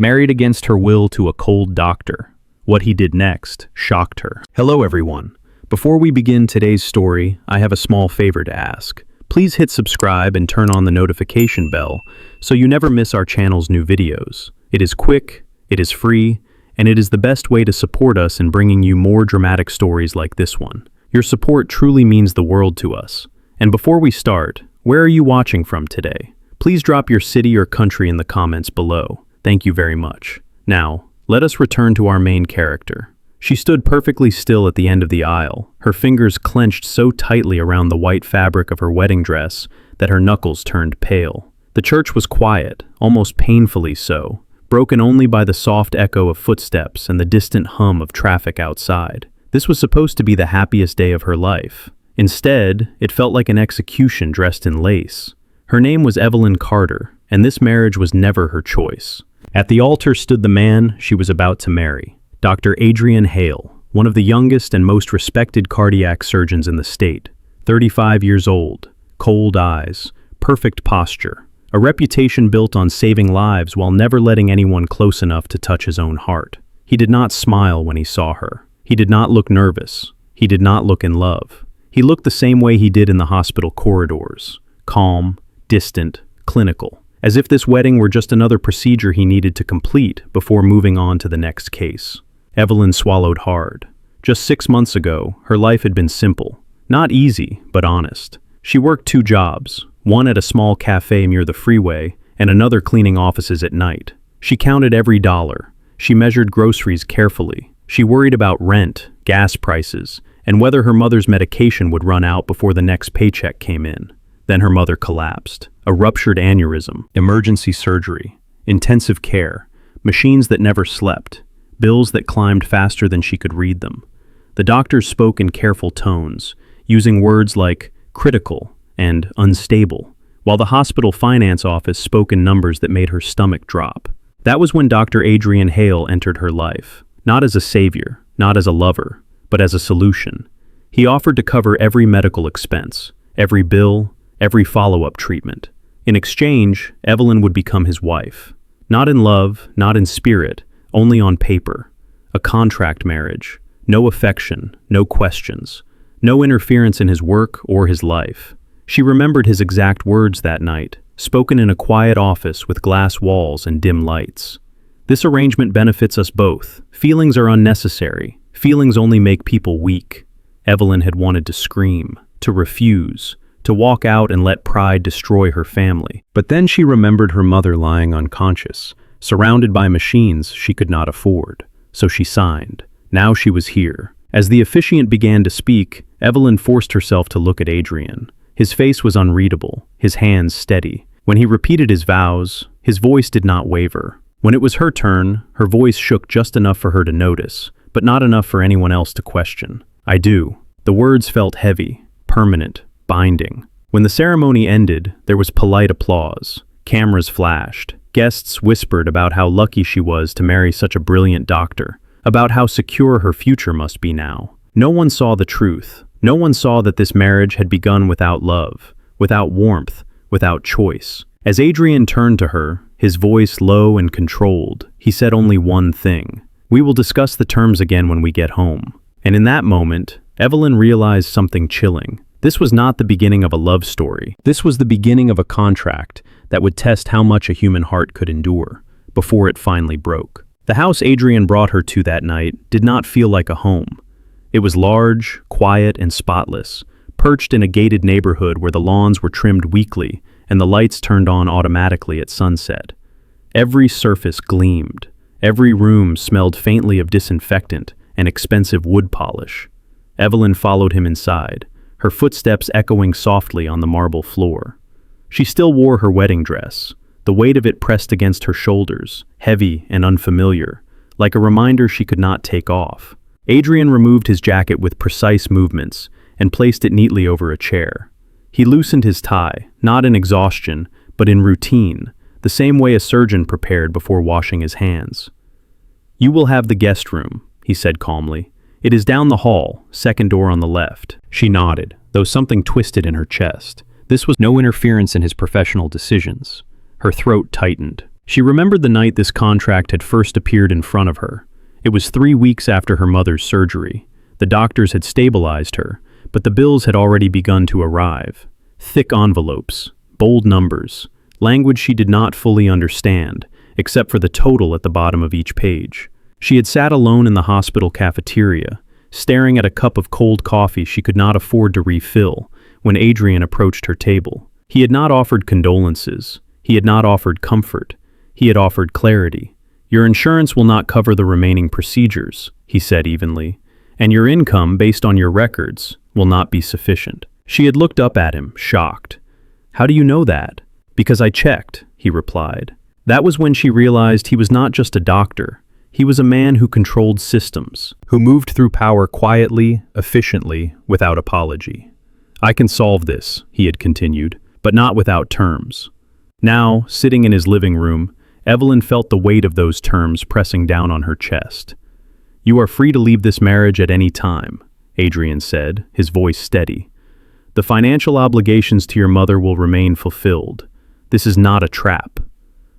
Married against her will to a cold doctor. What he did next shocked her. Hello everyone. Before we begin today's story, I have a small favor to ask. Please hit subscribe and turn on the notification bell so you never miss our channel's new videos. It is quick, it is free, and it is the best way to support us in bringing you more dramatic stories like this one. Your support truly means the world to us. And before we start, where are you watching from today? Please drop your city or country in the comments below. Thank you very much. Now, let us return to our main character. She stood perfectly still at the end of the aisle, her fingers clenched so tightly around the white fabric of her wedding dress that her knuckles turned pale. The church was quiet, almost painfully so, broken only by the soft echo of footsteps and the distant hum of traffic outside. This was supposed to be the happiest day of her life. Instead, it felt like an execution dressed in lace. Her name was Evelyn Carter, and this marriage was never her choice. At the altar stood the man she was about to marry. Dr. Adrian Hale, one of the youngest and most respected cardiac surgeons in the state. 35 years old, cold eyes, perfect posture, a reputation built on saving lives while never letting anyone close enough to touch his own heart. He did not smile when he saw her. He did not look nervous. He did not look in love. He looked the same way he did in the hospital corridors, calm, distant, clinical, as if this wedding were just another procedure he needed to complete before moving on to the next case. Evelyn swallowed hard. Just 6 months ago, her life had been simple. Not easy, but honest. She worked 2 jobs, one at a small cafe near the freeway and another cleaning offices at night. She counted every dollar. She measured groceries carefully. She worried about rent, gas prices, and whether her mother's medication would run out before the next paycheck came in. Then her mother collapsed. A ruptured aneurysm, emergency surgery, intensive care, machines that never slept, bills that climbed faster than she could read them. The doctors spoke in careful tones, using words like critical and unstable, while the hospital finance office spoke in numbers that made her stomach drop. That was when Dr. Adrian Hale entered her life, not as a savior, not as a lover, but as a solution. He offered to cover every medical expense, every bill, every follow-up treatment. In exchange, Evelyn would become his wife. Not in love, not in spirit, only on paper. A contract marriage. No affection, no questions. No interference in his work or his life. She remembered his exact words that night, spoken in a quiet office with glass walls and dim lights. This arrangement benefits us both. Feelings are unnecessary. Feelings only make people weak. Evelyn had wanted to scream, to refuse, to walk out and let pride destroy her family. But then she remembered her mother lying unconscious, surrounded by machines she could not afford. So she signed. Now she was here. As the officiant began to speak, Evelyn forced herself to look at Adrian. His face was unreadable, his hands steady. When he repeated his vows, his voice did not waver. When it was her turn, her voice shook just enough for her to notice, but not enough for anyone else to question. I do. The words felt heavy, permanent, binding. When the ceremony ended, there was polite applause. Cameras flashed. Guests whispered about how lucky she was to marry such a brilliant doctor, about how secure her future must be now. No one saw the truth. No one saw that this marriage had begun without love, without warmth, without choice. As Adrian turned to her, his voice low and controlled, he said only one thing. We will discuss the terms again when we get home. And in that moment, Evelyn realized something chilling. This was not the beginning of a love story. This was the beginning of a contract that would test how much a human heart could endure before it finally broke. The house Adrian brought her to that night did not feel like a home. It was large, quiet, and spotless, perched in a gated neighborhood where the lawns were trimmed weekly and the lights turned on automatically at sunset. Every surface gleamed. Every room smelled faintly of disinfectant and expensive wood polish. Evelyn followed him inside, her footsteps echoing softly on the marble floor. She still wore her wedding dress, the weight of it pressed against her shoulders, heavy and unfamiliar, like a reminder she could not take off. Adrian removed his jacket with precise movements and placed it neatly over a chair. He loosened his tie, not in exhaustion, but in routine, the same way a surgeon prepared before washing his hands. You will have the guest room, he said calmly. It is down the hall, second door on the left. She nodded, though something twisted in her chest. This was no interference in his professional decisions. Her throat tightened. She remembered the night this contract had first appeared in front of her. It was 3 weeks after her mother's surgery. The doctors had stabilized her, but the bills had already begun to arrive. Thick envelopes, bold numbers, language she did not fully understand, except for the total at the bottom of each page. She had sat alone in the hospital cafeteria, staring at a cup of cold coffee she could not afford to refill, when Adrian approached her table. He had not offered condolences. He had not offered comfort. He had offered clarity. "Your insurance will not cover the remaining procedures," he said evenly, "and your income, based on your records, will not be sufficient." She had looked up at him, shocked. "How do you know that?" "Because I checked," he replied. That was when she realized he was not just a doctor. He was a man who controlled systems, who moved through power quietly, efficiently, without apology. "I can solve this," he had continued, "but not without terms." Now, sitting in his living room, Evelyn felt the weight of those terms pressing down on her chest. "You are free to leave this marriage at any time," Adrian said, his voice steady. "The financial obligations to your mother will remain fulfilled. This is not a trap."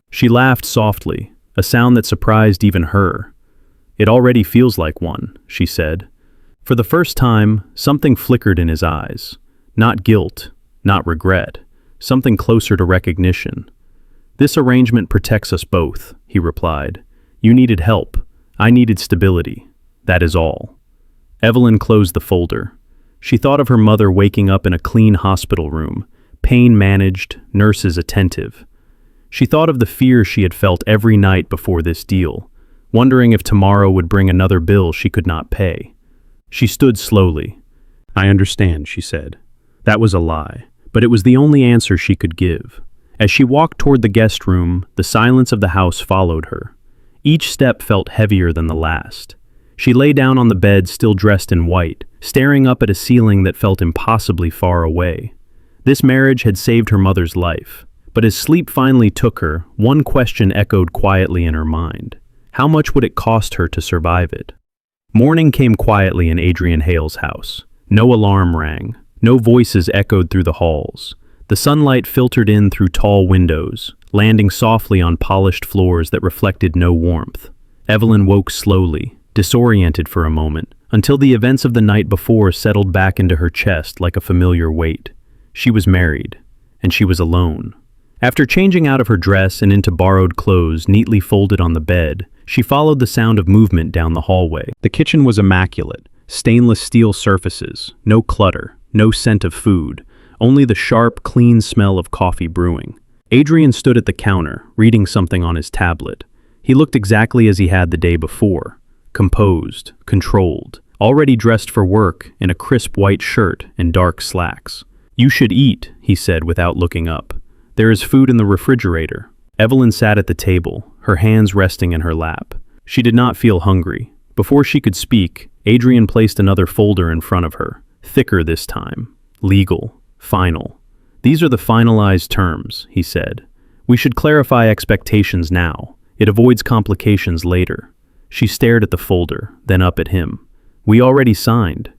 She laughed softly, a sound that surprised even her. "It already feels like one," she said. For the first time, something flickered in his eyes. Not guilt, not regret, something closer to recognition. "This arrangement protects us both," he replied. "You needed help. I needed stability. That is all." Evelyn closed the folder. She thought of her mother waking up in a clean hospital room, pain managed, nurses attentive. She thought of the fear she had felt every night before this deal, wondering if tomorrow would bring another bill she could not pay. She stood slowly. "I understand," she said. That was a lie, but it was the only answer she could give. As she walked toward the guest room, the silence of the house followed her. Each step felt heavier than the last. She lay down on the bed, still dressed in white, staring up at a ceiling that felt impossibly far away. This marriage had saved her mother's life. But as sleep finally took her, one question echoed quietly in her mind. How much would it cost her to survive it? Morning came quietly in Adrian Hale's house. No alarm rang. No voices echoed through the halls. The sunlight filtered in through tall windows, landing softly on polished floors that reflected no warmth. Evelyn woke slowly, disoriented for a moment, until the events of the night before settled back into her chest like a familiar weight. She was married, and she was alone. After changing out of her dress and into borrowed clothes neatly folded on the bed, she followed the sound of movement down the hallway. The kitchen was immaculate, stainless steel surfaces, no clutter, no scent of food, only the sharp, clean smell of coffee brewing. Adrian stood at the counter, reading something on his tablet. He looked exactly as he had the day before, composed, controlled, already dressed for work in a crisp white shirt and dark slacks. "You should eat," he said without looking up. "There is food in the refrigerator." Evelyn sat at the table, her hands resting in her lap. She did not feel hungry. Before she could speak, Adrian placed another folder in front of her, thicker this time. "Legal. Final. These are the finalized terms," he said. "We should clarify expectations now. It avoids complications later." She stared at the folder, then up at him. "We already signed."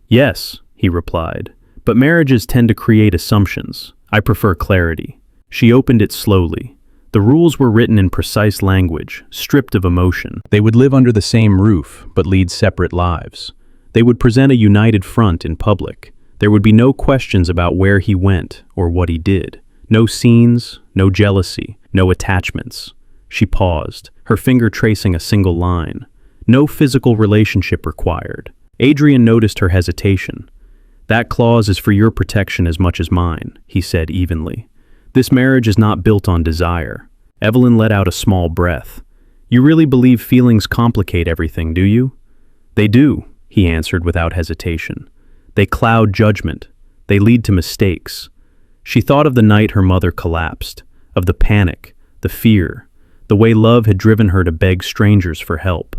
"Yes," he replied, "but marriages tend to create assumptions. I prefer clarity." She opened it slowly. The rules were written in precise language, stripped of emotion. They would live under the same roof, but lead separate lives. They would present a united front in public. There would be no questions about where he went or what he did. No scenes, no jealousy, no attachments. She paused, her finger tracing a single line. No physical relationship required. Adrian noticed her hesitation. "That clause is for your protection as much as mine," he said evenly. "This marriage is not built on desire." Evelyn let out a small breath. "You really believe feelings complicate everything, do you?" "They do," he answered without hesitation. "They cloud judgment. They lead to mistakes." She thought of the night her mother collapsed, of the panic, the fear, the way love had driven her to beg strangers for help.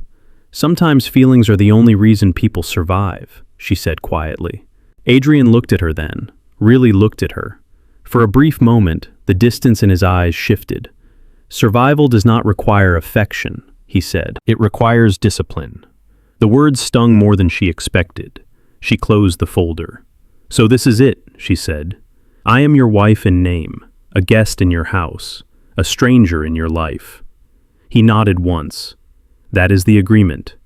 "Sometimes feelings are the only reason people survive," she said quietly. Adrian looked at her then, really looked at her. For a brief moment, the distance in his eyes shifted. "Survival does not require affection," he said. "It requires discipline." The words stung more than she expected. She closed the folder. "So this is it," she said. "I am your wife in name, a guest in your house, a stranger in your life. He nodded once. That is the agreement.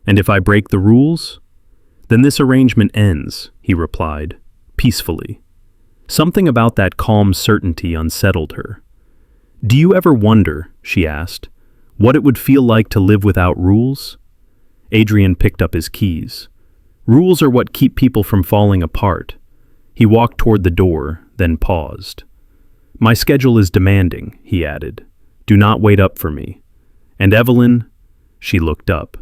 And if I break the rules? Then this arrangement ends, he replied, peacefully. Something about that calm certainty unsettled her. Do you ever wonder, she asked, what it would feel like to live without rules? Adrian picked up his keys. Rules are what keep people from falling apart. He walked toward the door, then paused. My schedule is demanding, he added. Do not wait up for me. And Evelyn, she looked up.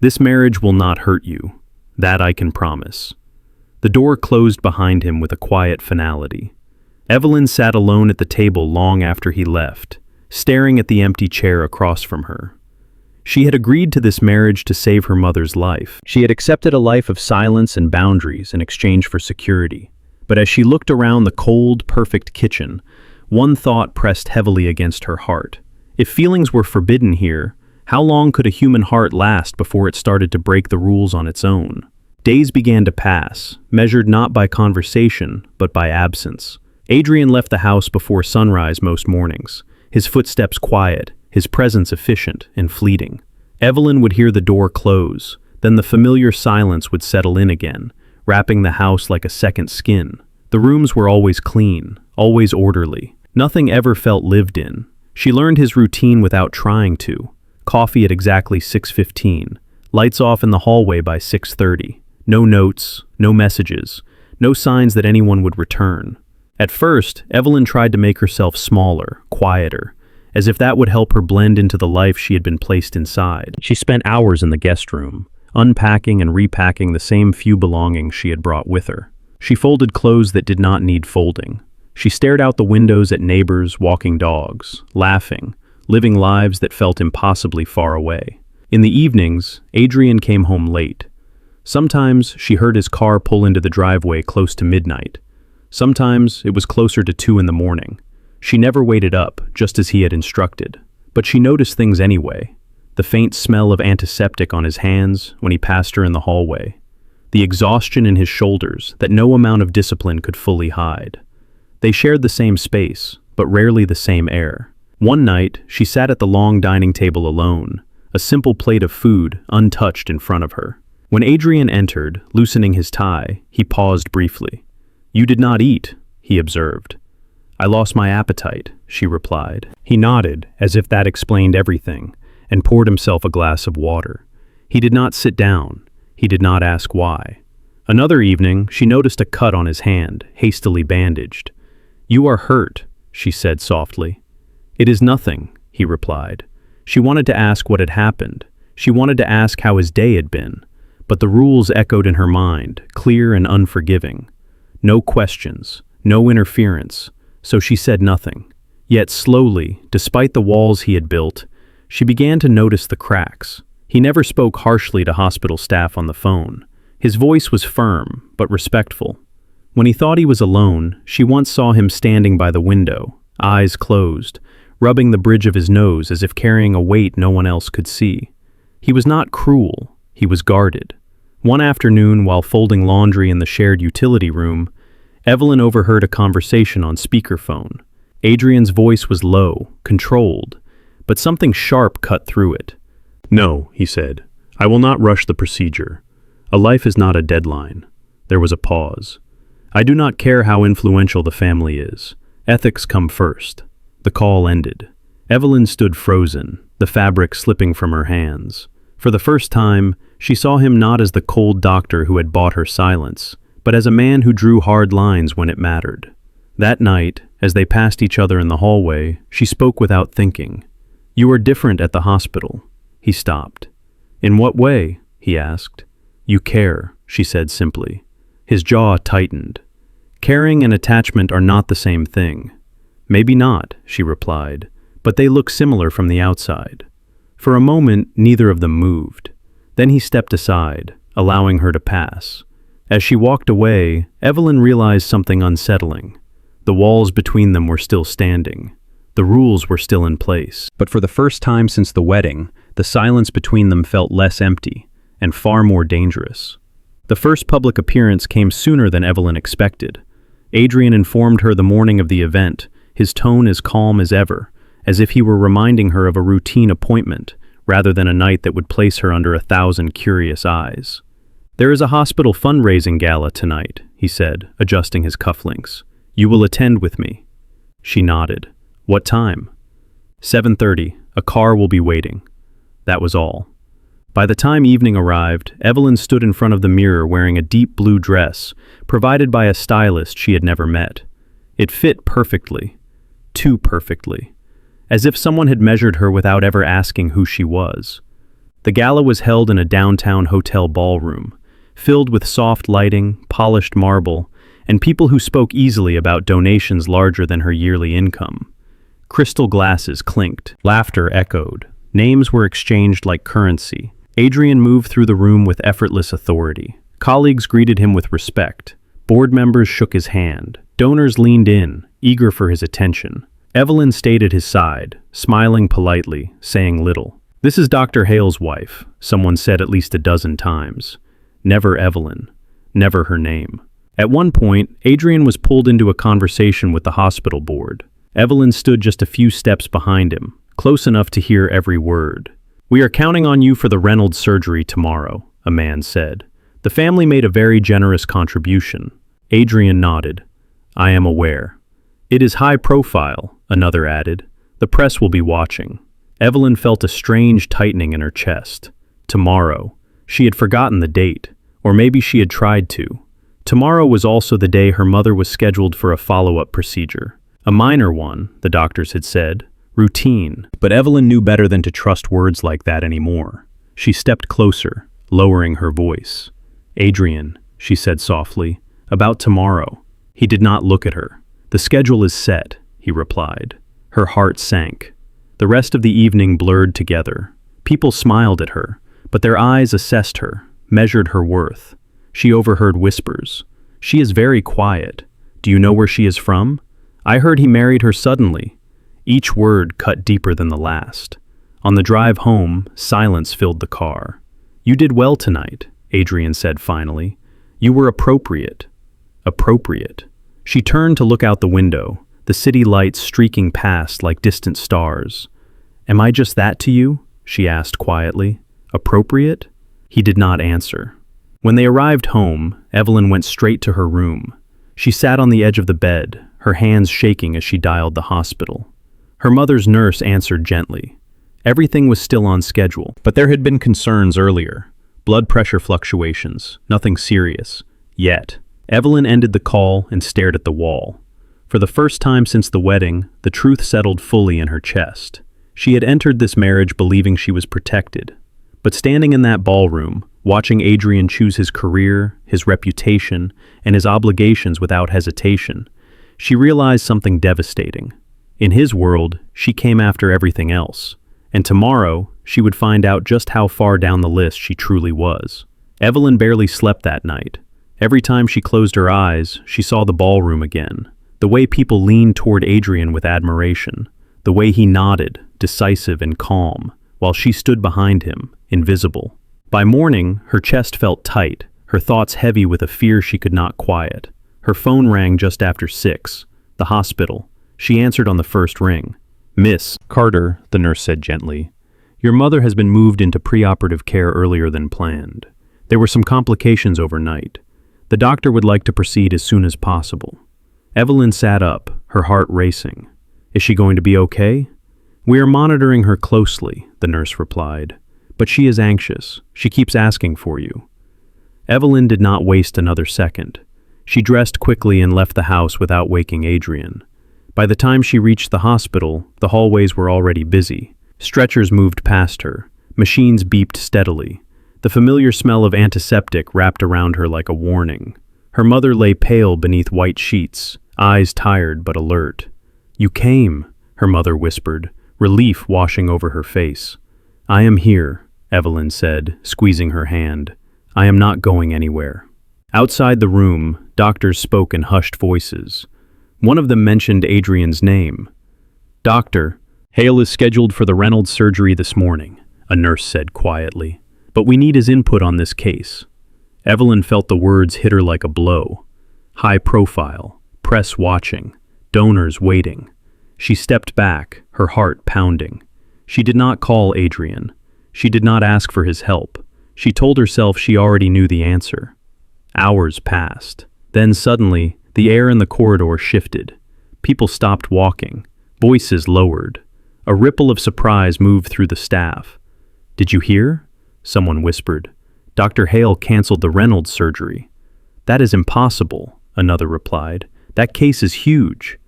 This marriage will not hurt you. That I can promise. The door closed behind him with a quiet finality. Evelyn sat alone at the table long after he left, staring at the empty chair across from her. She had agreed to this marriage to save her mother's life. She had accepted a life of silence and boundaries in exchange for security. But as she looked around the cold, perfect kitchen, one thought pressed heavily against her heart. If feelings were forbidden here, how long could a human heart last before it started to break the rules on its own? Days began to pass, measured not by conversation, but by absence. Adrian left the house before sunrise most mornings, his footsteps quiet, his presence efficient and fleeting. Evelyn would hear the door close, then the familiar silence would settle in again, wrapping the house like a second skin. The rooms were always clean, always orderly. Nothing ever felt lived in. She learned his routine without trying to. Coffee at exactly 6:15, lights off in the hallway by 6:30. No notes, no messages, no signs that anyone would return. At first, Evelyn tried to make herself smaller, quieter, as if that would help her blend into the life she had been placed inside. She spent hours in the guest room, unpacking and repacking the same few belongings she had brought with her. She folded clothes that did not need folding. She stared out the windows at neighbors walking dogs, laughing, living lives that felt impossibly far away. In the evenings, Adrian came home late. Sometimes she heard his car pull into the driveway close to midnight. Sometimes it was closer to 2 in the morning. She never waited up, just as he had instructed. But she noticed things anyway. The faint smell of antiseptic on his hands when he passed her in the hallway. The exhaustion in his shoulders that no amount of discipline could fully hide. They shared the same space, but rarely the same air. One night, she sat at the long dining table alone, a simple plate of food untouched in front of her. When Adrian entered, loosening his tie, he paused briefly. You did not eat, he observed. I lost my appetite, she replied. He nodded, as if that explained everything, and poured himself a glass of water. He did not sit down. He did not ask why. Another evening, she noticed a cut on his hand, hastily bandaged. You are hurt, she said softly. It is nothing, he replied. She wanted to ask what had happened. She wanted to ask how his day had been. But the rules echoed in her mind, clear and unforgiving. No questions, no interference, so she said nothing. Yet slowly, despite the walls he had built, she began to notice the cracks. He never spoke harshly to hospital staff on the phone. His voice was firm, but respectful. When he thought he was alone, she once saw him standing by the window, eyes closed, rubbing the bridge of his nose as if carrying a weight no one else could see. He was not cruel. He was guarded. One afternoon, while folding laundry in the shared utility room, Evelyn overheard a conversation on speakerphone. Adrian's voice was low, controlled, but something sharp cut through it. No, he said, I will not rush the procedure. A life is not a deadline. There was a pause. I do not care how influential the family is. Ethics come first. The call ended. Evelyn stood frozen, the fabric slipping from her hands. For the first time, she saw him not as the cold doctor who had bought her silence, but as a man who drew hard lines when it mattered. That night, as they passed each other in the hallway, she spoke without thinking. You are different at the hospital. He stopped. In what way? He asked. You care, she said simply. His jaw tightened. Caring and attachment are not the same thing. Maybe not, she replied, but they look similar from the outside. For a moment, neither of them moved. Then he stepped aside, allowing her to pass. As she walked away, Evelyn realized something unsettling. The walls between them were still standing. The rules were still in place. But for the first time since the wedding, the silence between them felt less empty and far more dangerous. The first public appearance came sooner than Evelyn expected. Adrian informed her the morning of the event, his tone as calm as ever, as if he were reminding her of a routine appointment rather than a night that would place her under 1,000 curious eyes. "There is a hospital fundraising gala tonight," he said, adjusting his cufflinks. "You will attend with me." She nodded. "What time?" 7:30. A car will be waiting." That was all. By the time evening arrived, Evelyn stood in front of the mirror wearing a deep blue dress, provided by a stylist she had never met. It fit perfectly. Too perfectly. As if someone had measured her without ever asking who she was. The gala was held in a downtown hotel ballroom, filled with soft lighting, polished marble, and people who spoke easily about donations larger than her yearly income. Crystal glasses clinked, laughter echoed, names were exchanged like currency. Adrian moved through the room with effortless authority. Colleagues greeted him with respect. Board members shook his hand. Donors leaned in, eager for his attention. Evelyn stayed at his side, smiling politely, saying little. "This is Dr. Hale's wife," someone said at least a dozen times. Never Evelyn. Never her name. At one point, Adrian was pulled into a conversation with the hospital board. Evelyn stood just a few steps behind him, close enough to hear every word. "We are counting on you for the Reynolds surgery tomorrow," a man said. "The family made a very generous contribution." Adrian nodded. "I am aware." "It is high profile," another added. "The press will be watching." Evelyn felt a strange tightening in her chest. Tomorrow. She had forgotten the date, or maybe she had tried to. Tomorrow was also the day her mother was scheduled for a follow-up procedure. A minor one, the doctors had said. Routine. But Evelyn knew better than to trust words like that anymore. She stepped closer, lowering her voice. "Adrian," she said softly, "about tomorrow." He did not look at her. "The schedule is set," he replied. Her heart sank. The rest of the evening blurred together. People smiled at her, but their eyes assessed her, measured her worth. She overheard whispers. "She is very quiet. Do you know where she is from? I heard he married her suddenly." Each word cut deeper than the last. On the drive home, silence filled the car. "You did well tonight," Adrian said finally. "You were appropriate." Appropriate. She turned to look out the window, the city lights streaking past like distant stars. "Am I just that to you?" she asked quietly. "Appropriate?" He did not answer. When they arrived home, Evelyn went straight to her room. She sat on the edge of the bed, her hands shaking as she dialed the hospital. Her mother's nurse answered gently. Everything was still on schedule, but there had been concerns earlier. Blood pressure fluctuations, nothing serious. Yet. Evelyn ended the call and stared at the wall. For the first time since the wedding, the truth settled fully in her chest. She had entered this marriage believing she was protected. But standing in that ballroom, watching Adrian choose his career, his reputation, and his obligations without hesitation, she realized something devastating. In his world, she came after everything else. And tomorrow, she would find out just how far down the list she truly was. Evelyn barely slept that night. Every time she closed her eyes, she saw the ballroom again. The way people leaned toward Adrian with admiration. The way he nodded, decisive and calm, while she stood behind him, invisible. By morning, her chest felt tight, her thoughts heavy with a fear she could not quiet. Her phone rang just after 6. The hospital. She answered on the first ring. "Miss Carter," the nurse said gently, "your mother has been moved into preoperative care earlier than planned. There were some complications overnight. The doctor would like to proceed as soon as possible." Evelyn sat up, her heart racing. "Is she going to be okay?" "We are monitoring her closely," the nurse replied. "But she is anxious. She keeps asking for you." Evelyn did not waste another second. She dressed quickly and left the house without waking Adrian. By the time she reached the hospital, the hallways were already busy. Stretchers moved past her. Machines beeped steadily. The familiar smell of antiseptic wrapped around her like a warning. Her mother lay pale beneath white sheets, eyes tired but alert. "You came," her mother whispered, relief washing over her face. "I am here," Evelyn said, squeezing her hand. "I am not going anywhere." Outside the room, doctors spoke in hushed voices. One of them mentioned Adrian's name. "Doctor, Hale is scheduled for the Reynolds surgery this morning," a nurse said quietly. "But we need his input on this case." Evelyn felt the words hit her like a blow. High profile, press watching, donors waiting. She stepped back, her heart pounding. She did not call Adrian. She did not ask for his help. She told herself she already knew the answer. Hours passed. Then suddenly, the air in the corridor shifted. People stopped walking. Voices lowered. A ripple of surprise moved through the staff. "Did you hear?" Someone whispered. "Dr. Hale canceled the Reynolds surgery." "That is impossible," another replied. "That case is huge."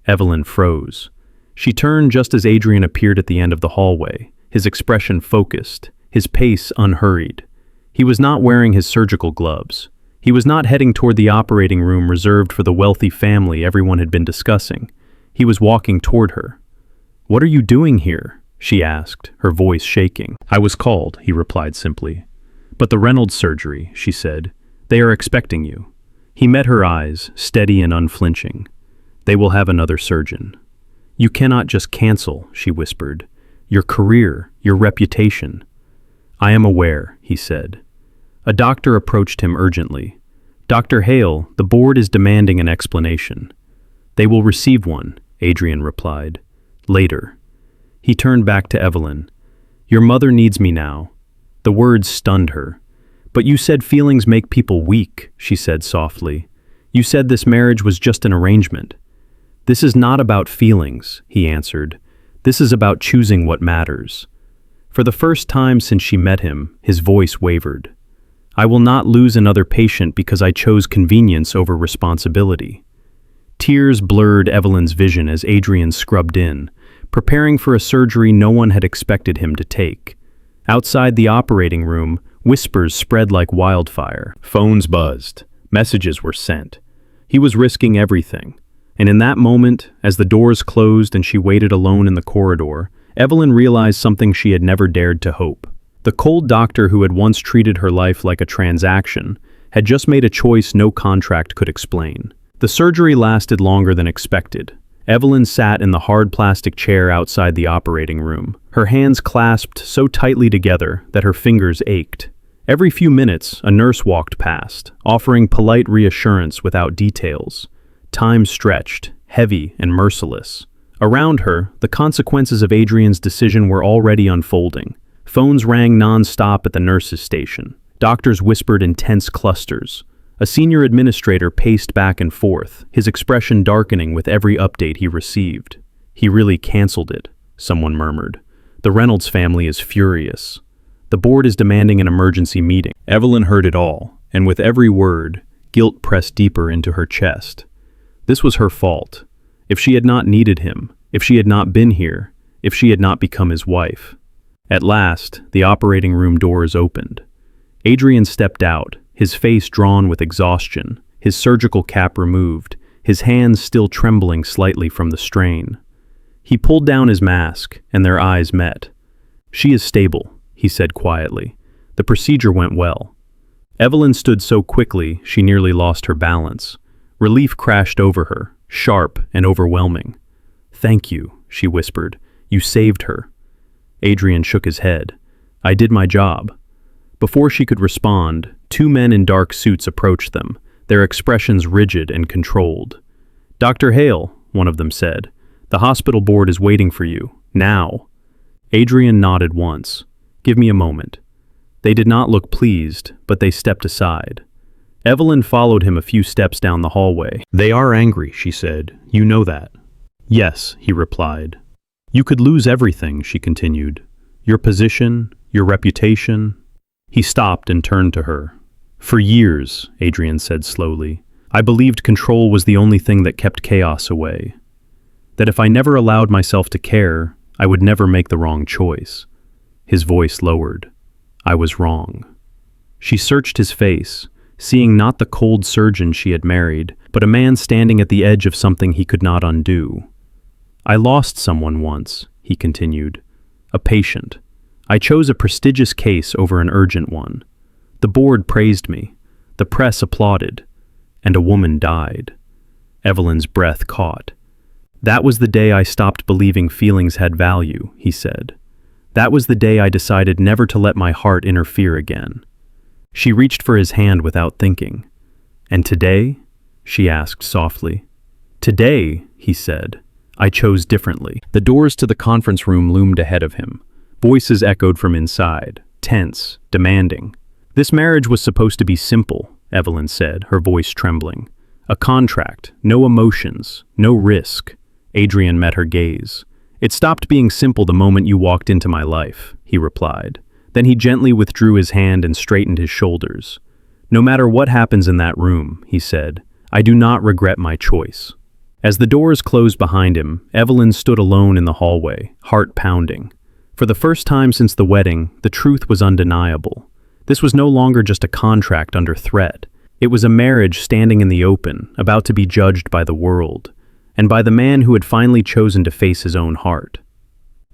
Evelyn froze. She turned just as Adrian appeared at the end of the hallway, his expression focused, his pace unhurried. He was not wearing his surgical gloves. He was not heading toward the operating room reserved for the wealthy family everyone had been discussing. He was walking toward her. "What are you doing here?" she asked, her voice shaking. "I was called," he replied simply. "But the Reynolds surgery," she said. "They are expecting you." He met her eyes, steady and unflinching. "They will have another surgeon." "You cannot just cancel," she whispered. "Your career, your reputation." "I am aware," he said. A doctor approached him urgently. "Dr. Hale, the board is demanding an explanation." "They will receive one," Adrian replied. "Later." He turned back to Evelyn. "Your mother needs me now." The words stunned her. "But you said feelings make people weak," she said softly. "You said this marriage was just an arrangement." "This is not about feelings," he answered. "This is about choosing what matters." For the first time since she met him, his voice wavered. "I will not lose another patient because I chose convenience over responsibility." Tears blurred Evelyn's vision as Adrian scrubbed in, preparing for a surgery no one had expected him to take. Outside the operating room, whispers spread like wildfire. Phones buzzed. Messages were sent. He was risking everything. And in that moment, as the doors closed and she waited alone in the corridor, Evelyn realized something she had never dared to hope. The cold doctor who had once treated her life like a transaction had just made a choice no contract could explain. The surgery lasted longer than expected. Evelyn sat in the hard plastic chair outside the operating room, her hands clasped so tightly together that her fingers ached. Every few minutes, a nurse walked past, offering polite reassurance without details. Time stretched, heavy and merciless. Around her, the consequences of Adrian's decision were already unfolding. Phones rang non-stop at the nurse's station. Doctors whispered in tense clusters. A senior administrator paced back and forth, his expression darkening with every update he received. "He really canceled it," someone murmured. "The Reynolds family is furious. The board is demanding an emergency meeting." Evelyn heard it all, and with every word, guilt pressed deeper into her chest. This was her fault. If she had not needed him, if she had not been here, if she had not become his wife. At last, the operating room doors opened. Adrian stepped out, his face drawn with exhaustion, his surgical cap removed, his hands still trembling slightly from the strain. He pulled down his mask, and their eyes met. "She is stable," he said quietly. "The procedure went well." Evelyn stood so quickly she nearly lost her balance. Relief crashed over her, sharp and overwhelming. "Thank you," she whispered. "You saved her." Adrian shook his head. "I did my job." Before she could respond, two men in dark suits approached them, their expressions rigid and controlled. "Dr. Hale," one of them said, "the hospital board is waiting for you, now." Adrian nodded once. "Give me a moment." They did not look pleased, but they stepped aside. Evelyn followed him a few steps down the hallway. "They are angry," she said. "You know that." "Yes," he replied. "You could lose everything," she continued. "Your position, your reputation." He stopped and turned to her. "For years," Adrian said slowly, "I believed control was the only thing that kept chaos away. That if I never allowed myself to care, I would never make the wrong choice." His voice lowered. "I was wrong." She searched his face, seeing not the cold surgeon she had married, but a man standing at the edge of something he could not undo. "I lost someone once," he continued. "A patient. I chose a prestigious case over an urgent one. The board praised me. The press applauded. And a woman died." Evelyn's breath caught. "That was the day I stopped believing feelings had value," he said. "That was the day I decided never to let my heart interfere again." She reached for his hand without thinking. "And today?" she asked softly. "Today," he said, I chose differently. The doors to the conference room loomed ahead of him. Voices echoed from inside, tense, demanding. This marriage was supposed to be simple, Evelyn said, her voice trembling. A contract, no emotions, no risk. Adrian met her gaze. It stopped being simple the moment you walked into my life, he replied. Then he gently withdrew his hand and straightened his shoulders. No matter what happens in that room, he said, I do not regret my choice. As the doors closed behind him, Evelyn stood alone in the hallway, heart pounding. For the first time since the wedding, the truth was undeniable. This was no longer just a contract under threat. It was a marriage standing in the open, about to be judged by the world, and by the man who had finally chosen to face his own heart.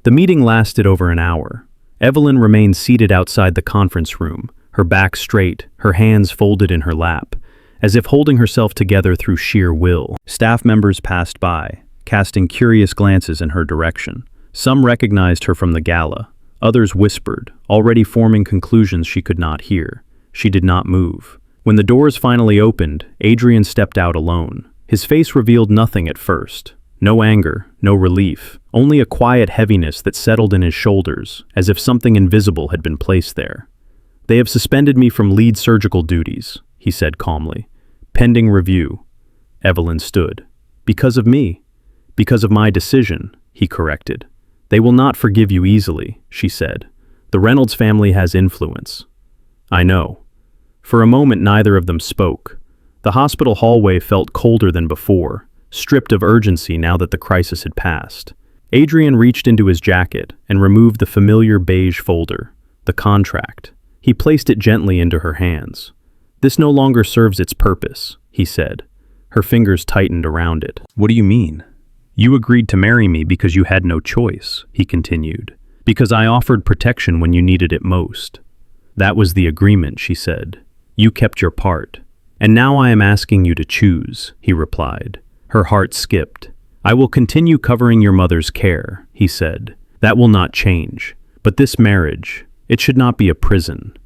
The meeting lasted over an hour. Evelyn remained seated outside the conference room, her back straight, her hands folded in her lap, as if holding herself together through sheer will. Staff members passed by, casting curious glances in her direction. Some recognized her from the gala. Others whispered, already forming conclusions she could not hear. She did not move. When the doors finally opened, Adrian stepped out alone. His face revealed nothing at first. No anger, no relief, only a quiet heaviness that settled in his shoulders, as if something invisible had been placed there. They have suspended me from lead surgical duties, he said calmly. Pending review. Evelyn stood. Because of me. Because of my decision, he corrected. They will not forgive you easily, she said. The Reynolds family has influence. I know. For a moment neither of them spoke. The hospital hallway felt colder than before, stripped of urgency now that the crisis had passed. Adrian reached into his jacket and removed the familiar beige folder, the contract. He placed it gently into her hands. This no longer serves its purpose, he said. Her fingers tightened around it. What do you mean? You agreed to marry me because you had no choice, he continued. Because I offered protection when you needed it most. That was the agreement, she said. You kept your part. And now I am asking you to choose, he replied. Her heart skipped. I will continue covering your mother's care, he said. That will not change. But this marriage, it should not be a prison.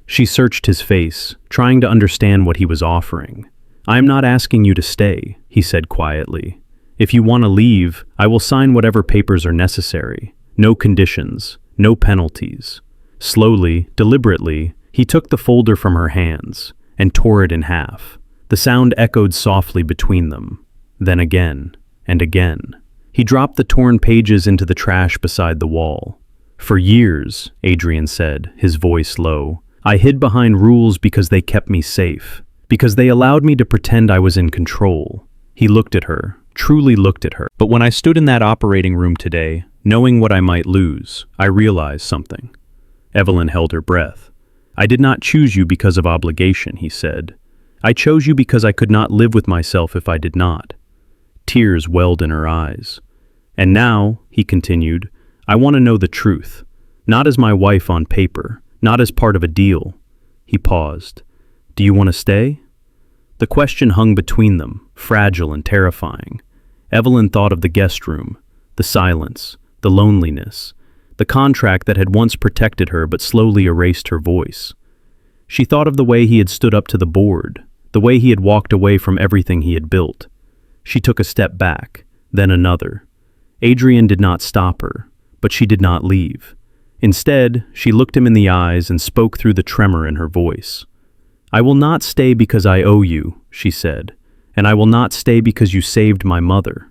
She searched his face, trying to understand what he was offering. I am not asking you to stay, he said quietly. If you want to leave, I will sign whatever papers are necessary. No conditions, no penalties. Slowly, deliberately, he took the folder from her hands and tore it in half. The sound echoed softly between them. Then again, and again. He dropped the torn pages into the trash beside the wall. For years, Adrian said, his voice low, I hid behind rules because they kept me safe, because they allowed me to pretend I was in control. He looked at her, truly looked at her. But when I stood in that operating room today, knowing what I might lose, I realized something. Evelyn held her breath. I did not choose you because of obligation, he said. I chose you because I could not live with myself if I did not. Tears welled in her eyes. And now, he continued, I want to know the truth, not as my wife on paper, not as part of a deal. He paused. Do you want to stay? The question hung between them, fragile and terrifying. Evelyn thought of the guest room, the silence, the loneliness, the contract that had once protected her but slowly erased her voice. She thought of the way he had stood up to the board, the way he had walked away from everything he had built. She took a step back, then another. Adrian did not stop her, but she did not leave. Instead, she looked him in the eyes and spoke through the tremor in her voice. I will not stay because I owe you, she said, and I will not stay because you saved my mother.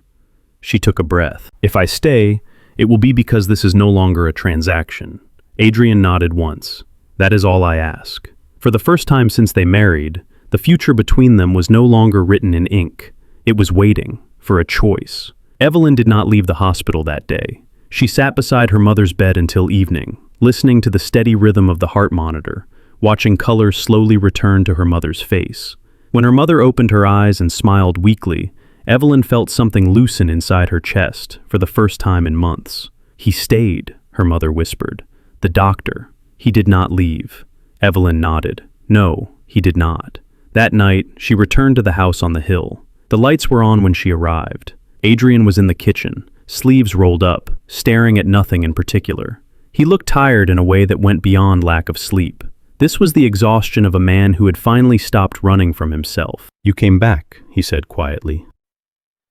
She took a breath. If I stay, it will be because this is no longer a transaction. Adrian nodded once. That is all I ask. For the first time since they married, the future between them was no longer written in ink. It was waiting for a choice. Evelyn did not leave the hospital that day. She sat beside her mother's bed until evening, listening to the steady rhythm of the heart monitor, watching color slowly return to her mother's face. When her mother opened her eyes and smiled weakly, Evelyn felt something loosen inside her chest for the first time in months. He stayed, her mother whispered. The doctor. He did not leave. Evelyn nodded. No, he did not. That night, she returned to the house on the hill. The lights were on when she arrived. Adrian was in the kitchen, sleeves rolled up, staring at nothing in particular. He looked tired in a way that went beyond lack of sleep. This was the exhaustion of a man who had finally stopped running from himself. You came back, he said quietly.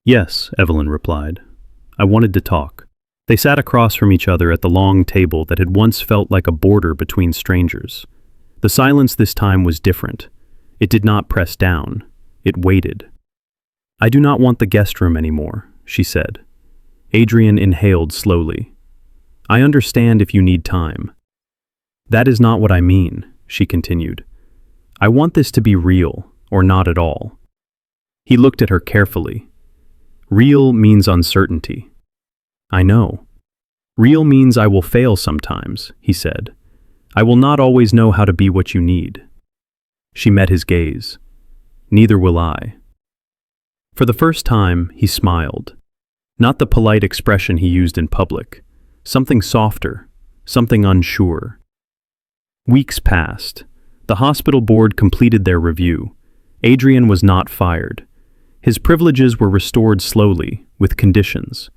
Yes, Evelyn replied. I wanted to talk. They sat across from each other at the long table that had once felt like a border between strangers. The silence this time was different. It did not press down. It waited. "I do not want the guest room anymore," she said. Adrian inhaled slowly. "I understand if you need time." "That is not what I mean," she continued. "I want this to be real, or not at all." He looked at her carefully. "Real means uncertainty." "I know." "Real means I will fail sometimes," he said. "I will not always know how to be what you need." She met his gaze. "Neither will I." For the first time, he smiled. Not the polite expression he used in public. Something softer, something unsure. Weeks passed. The hospital board completed their review. Adrian was not fired. His privileges were restored slowly, with conditions.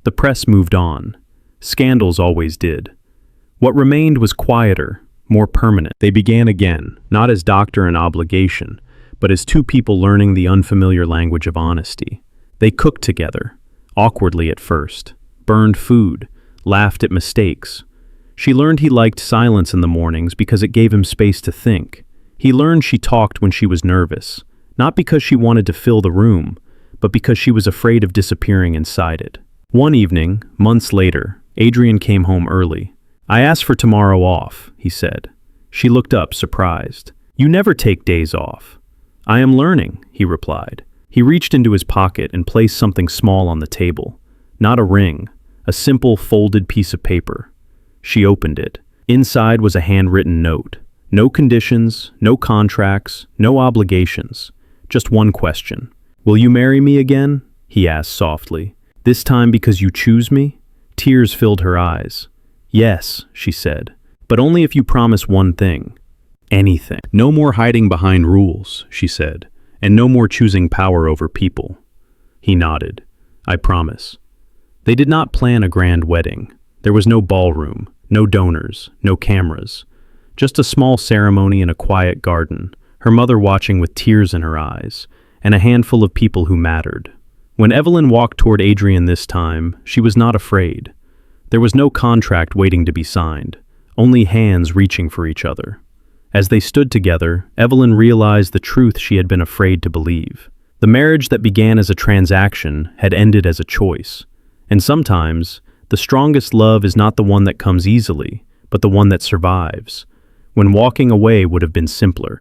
The press moved on. Scandals always did. What remained was quieter, more permanent. They began again, not as doctor and obligation, but as two people learning the unfamiliar language of honesty. They cooked together, awkwardly at first, burned food, laughed at mistakes. She learned he liked silence in the mornings because it gave him space to think. He learned she talked when she was nervous, not because she wanted to fill the room, but because she was afraid of disappearing inside it. One evening, months later, Adrian came home early. "I asked for tomorrow off," he said. She looked up, surprised. "You never take days off." "I am learning," he replied. He reached into his pocket and placed something small on the table. Not a ring, a simple folded piece of paper. She opened it. Inside was a handwritten note. No conditions, no contracts, no obligations. Just one question. "Will you marry me again?" he asked softly. "This time because you choose me?" Tears filled her eyes. "Yes," she said, "but only if you promise one thing. Anything. No more hiding behind rules," she said, "and no more choosing power over people." He nodded. "I promise." They did not plan a grand wedding. There was no ballroom, no donors, no cameras. Just a small ceremony in a quiet garden, her mother watching with tears in her eyes, and a handful of people who mattered. When Evelyn walked toward Adrian this time, she was not afraid. There was no contract waiting to be signed, only hands reaching for each other. As they stood together, Evelyn realized the truth she had been afraid to believe. The marriage that began as a transaction had ended as a choice. And sometimes, the strongest love is not the one that comes easily, but the one that survives, when walking away would have been simpler.